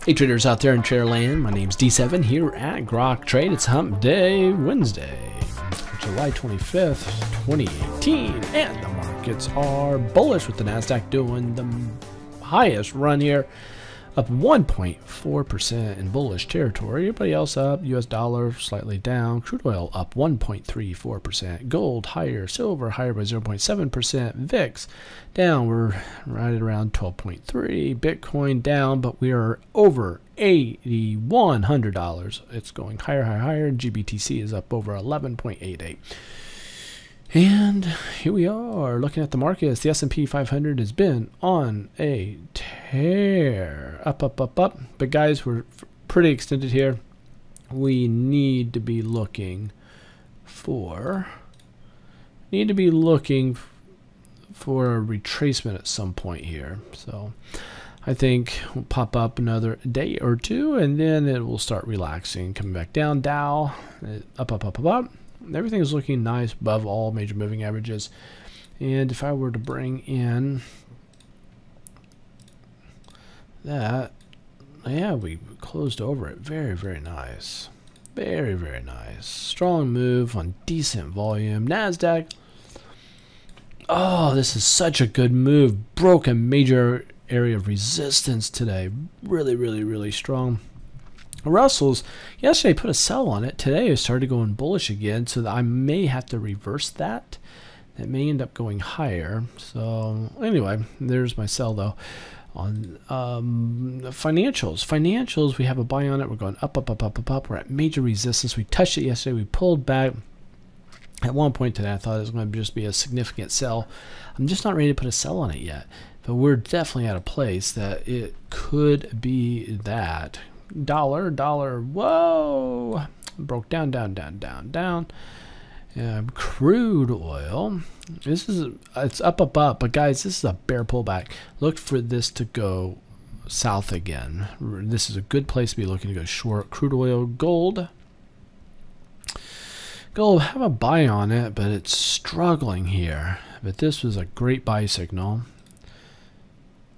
Hey traders out there in Traderland, my name's D7 here at Grok Trade. It's Hump Day, Wednesday, July 25th, 2018, and the markets are bullish with the Nasdaq doing the highest run here, up 1.4% in bullish territory. Everybody else up. US dollar slightly down. Crude oil up 1.34%. Gold higher. Silver higher by 0.7%. VIX down. We're right at around 12.3. Bitcoin down, but we are over $8,100. It's going higher, higher, higher. GBTC is up over 11.88. And here we are looking at the markets. The S&P 500 has been on a tear. Up, up, up, up. But guys, we're pretty extended here. We need to be looking for a retracement at some point here. So I think we'll pop up another day or two, and then it will start relaxing, coming back down. Dow, up, up, up, up, up. Everything is looking nice above all major moving averages. And if I were to bring in that, yeah, we closed over it. Very, very nice. Very, very nice. Strong move on decent volume. Nasdaq. Oh, this is such a good move. Broke a major area of resistance today. Really, really, really strong. Russell's yesterday put a sell on it. Today it started going bullish again, so that I may have to reverse that. It may end up going higher. So anyway, there's my sell though. On the financials, we have a buy on it. We're going up, up, up, up, up, up. We're at major resistance. We touched it yesterday. We pulled back. At one point today, I thought it was going to just be a significant sell. I'm just not ready to put a sell on it yet, but we're definitely at a place that it could be that. Dollar, whoa, broke down, down, down, down, down. Crude oil, it's up, up, up, but guys, this is a bear pullback. Look for this to go south again. This is a good place to be looking to go short. Crude oil. Gold, have a buy on it, but it's struggling here. But this was a great buy signal.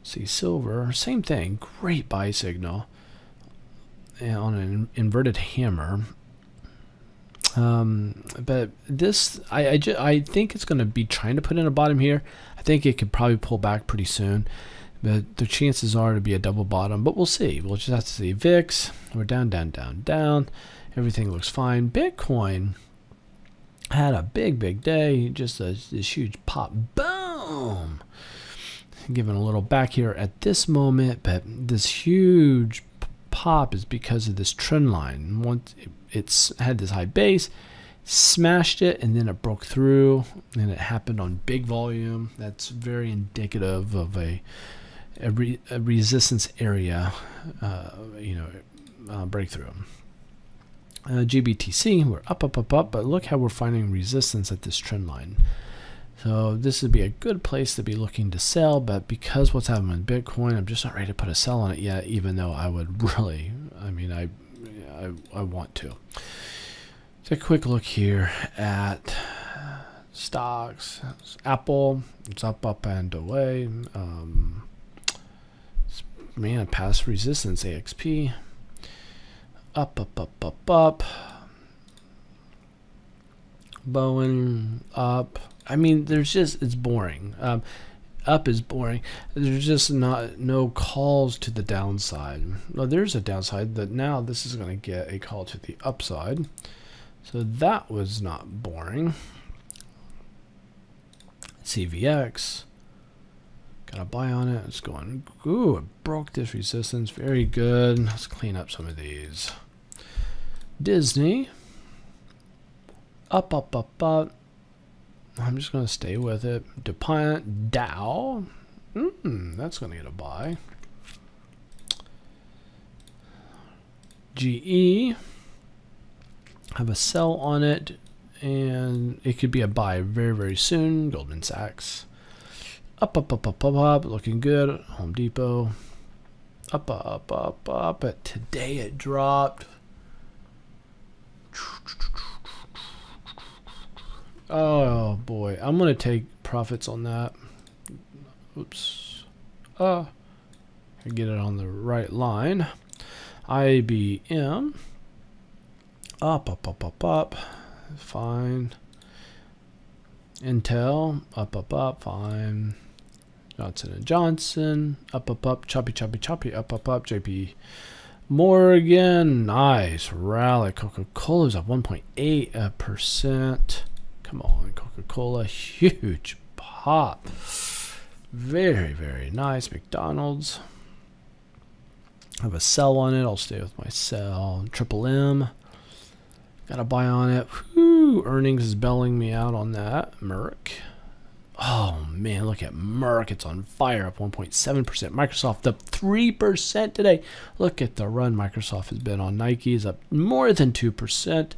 See, silver, same thing, great buy signal. And on an inverted hammer, but this I think it's going to be trying to put in a bottom here. I think it could probably pull back pretty soon, but the chances are to be a double bottom, but we'll see. We'll just have to see. VIX, we're down, down, down, down. Everything looks fine. Bitcoin had a big day, just this huge pop, boom, giving a little back here at this moment, but this huge pop is because of this trend line. Once it's had this high base, smashed it, and then it broke through, and it happened on big volume. That's very indicative of a resistance area, breakthrough. GBTC, we're up, up, up, up, but look how we're finding resistance at this trend line. So this would be a good place to be looking to sell, but because what's happening in Bitcoin, I'm just not ready to put a sell on it yet, even though I would really, I want to. Take a quick look here at stocks. Apple, it's up, up, and away. Man, past resistance. AXP, up, up, up, up, up. Boeing, up. It's boring. Up is boring. There's just no calls to the downside. Well, there's a downside that now this is going to get a call to the upside. So that was not boring. CVX, got a buy on it. It's going, ooh, it broke this resistance. Very good. Let's clean up some of these. Disney, up, up, up, up. I'm just going to stay with it. DuPont, Dow, that's going to get a buy. GE, have a sell on it, and it could be a buy very, very soon. Goldman Sachs, up, up, up, up, up, up, looking good. Home Depot, up, up, up, up, but today it dropped. Oh boy, I'm gonna take profits on that. Oops. Get it on the right line. IBM. Up. Fine. Intel. Up. Fine. Johnson & Johnson. Up. Choppy. Up. JP Morgan. Nice rally. Coca Cola's up 1.8%. Come on, Coca Cola. Huge pop. Very, very nice. McDonald's. I have a sell on it. I'll stay with my sell. Triple M. Got a buy on it. Whew, earnings is belling me out on that. Merck. Oh, man, look at Merck. It's on fire, up 1.7%. Microsoft up 3% today. Look at the run Microsoft has been on. Nike is up more than 2%.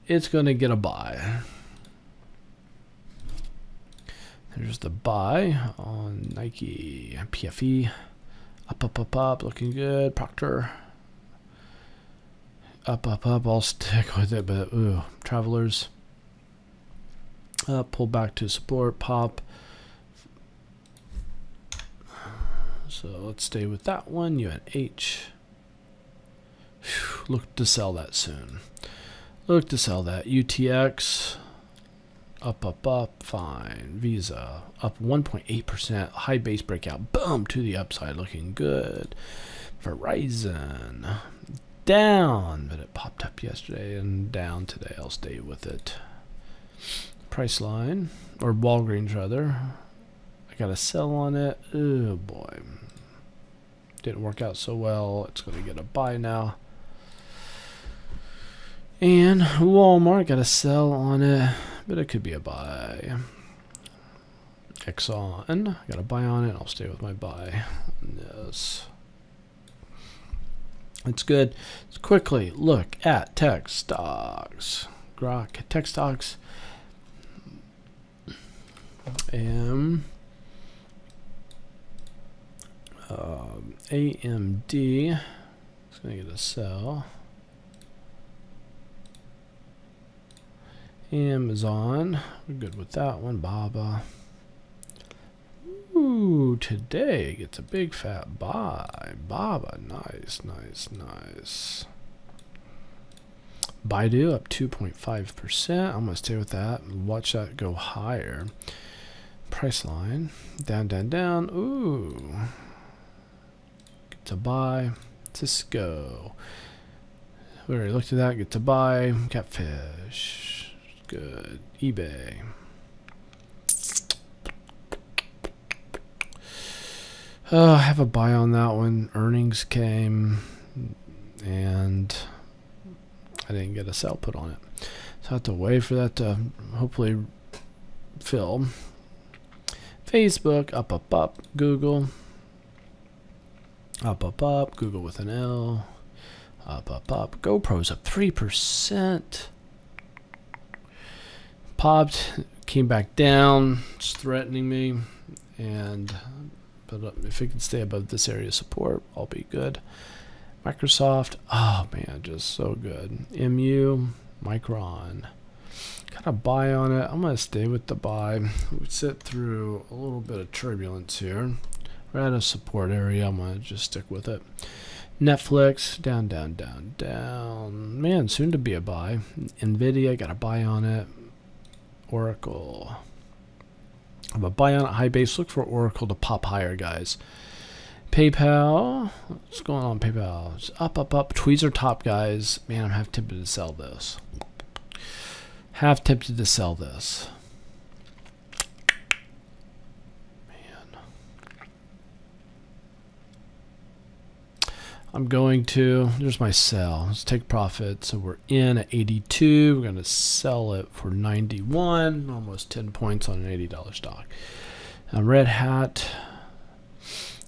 It's going to get a buy. There's the buy on Nike. PFE. Up. Looking good. Procter. Up. I'll stick with it, but ooh, Travelers. Pull back to support. Pop. So let's stay with that one. UNH. Look to sell that soon. Look to sell that. UTX. Up. Fine. Visa. Up 1.8%. High base breakout. Boom. To the upside. Looking good. Verizon. Down. But it popped up yesterday and down today. I'll stay with it. Priceline. Or Walgreens, rather. I got a sell on it. Oh, boy. Didn't work out so well. It's going to get a buy now. And Walmart. Got a sell on it. But it could be a buy. Exxon. Got a buy on it. I'll stay with my buy. Yes. It's good. Let's quickly look at tech stocks. Grok. Tech stocks. AMD. It's going to get a sell. Amazon, we're good with that one. Baba. Ooh, today gets a big fat buy. Baba, nice. Baidu up 2.5%. I'm gonna stay with that and watch that go higher. Priceline, down. Ooh, gets a buy. Cisco. We already looked at that. Gets a buy. Catfish. Good. eBay. I have a buy on that one. Earnings came and I didn't get a sell put on it. So I have to wait for that to hopefully fill. Facebook, up. Google. Up. Google with an L. Up. GoPro's up 3%. Popped, came back down, it's threatening me, but if it can stay above this area of support, I'll be good. Microsoft, oh man, just so good. MU, Micron, got a buy on it. I'm gonna stay with the buy. We sit through a little bit of turbulence here. We're at a support area. I'm gonna just stick with it. Netflix, down. Man, soon to be a buy. Nvidia, got a buy on it. Oracle. I have a buy on it, high base. Look for Oracle to pop higher, guys. PayPal. What's going on, PayPal? It's up. Tweezer top, guys. Man, I'm half tempted to sell this. I'm going to, there's my sell. Let's take profit. So we're in at 82. We're going to sell it for 91, almost 10 points on an $80 stock. Red Hat,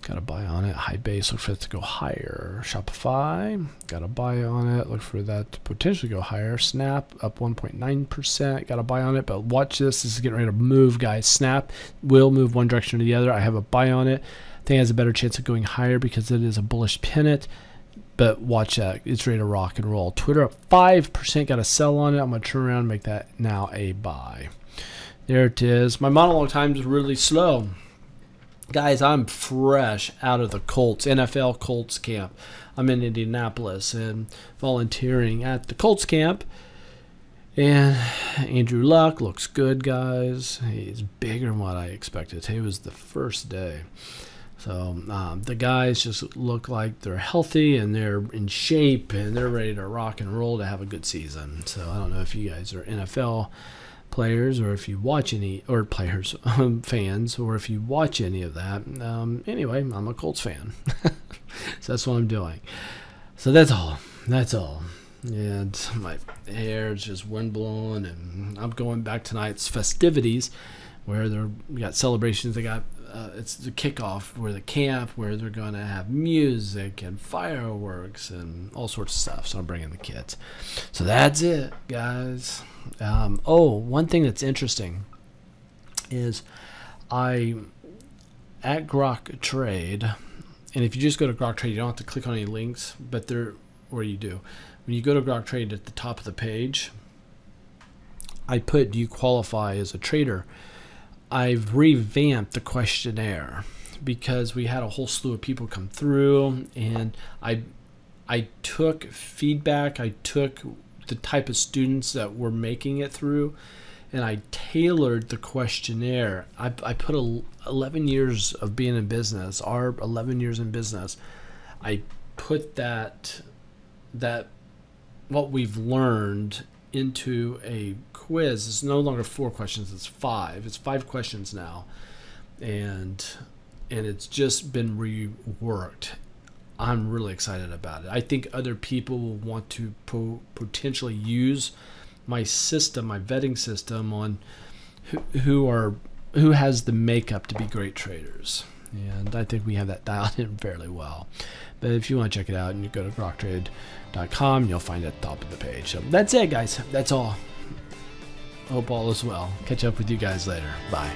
got a buy on it. High base, look for it to go higher. Shopify, got a buy on it. Look for that to potentially go higher. Snap, up 1.9%. Got a buy on it, but watch this. This is getting ready to move, guys. Snap will move one direction or the other. I have a buy on it. I think it has a better chance of going higher because it is a bullish pennant, but watch that. It's ready to rock and roll. Twitter up 5%, got a sell on it. I'm going to turn around and make that now a buy. There it is. My monologue time is really slow. Guys, I'm fresh out of the Colts, NFL Colts camp. I'm in Indianapolis and volunteering at the Colts camp. And Andrew Luck looks good, guys. He's bigger than what I expected. It was the first day. So the guys just look like they're healthy and they're in shape and they're ready to rock and roll to have a good season. So I don't know if you guys are NFL players or if you watch any, or players, fans, or if you watch any of that. Anyway, I'm a Colts fan. So that's what I'm doing. So that's all. And my hair is just windblown, and I'm going back tonight's festivities where we got celebrations. They got it's the kickoff where the camp where they're going to have music and fireworks and all sorts of stuff. So I'm bringing the kids. So that's it, guys. One thing that's interesting is at Grok Trade, and if you just go to Grok Trade, you don't have to click on any links, but or you do. When you go to Grok Trade at the top of the page, I put, do you qualify as a trader? I've revamped the questionnaire because we had a whole slew of people come through, and I took feedback. I took the type of students that were making it through, and I tailored the questionnaire. I put 11 years of being in business, our 11 years in business. I put that what we've learned into a quiz. It's no longer 4 questions, it's 5. It's 5 questions now, and it's just been reworked. I'm really excited about it. I think other people will want to potentially use my system, my vetting system, on who has the makeup to be great traders. And I think we have that dialed in fairly well. But if you want to check it out, and you go to groktrade.com, you'll find it at the top of the page. So that's it, guys. That's all. Hope all is well. Catch up with you guys later. Bye.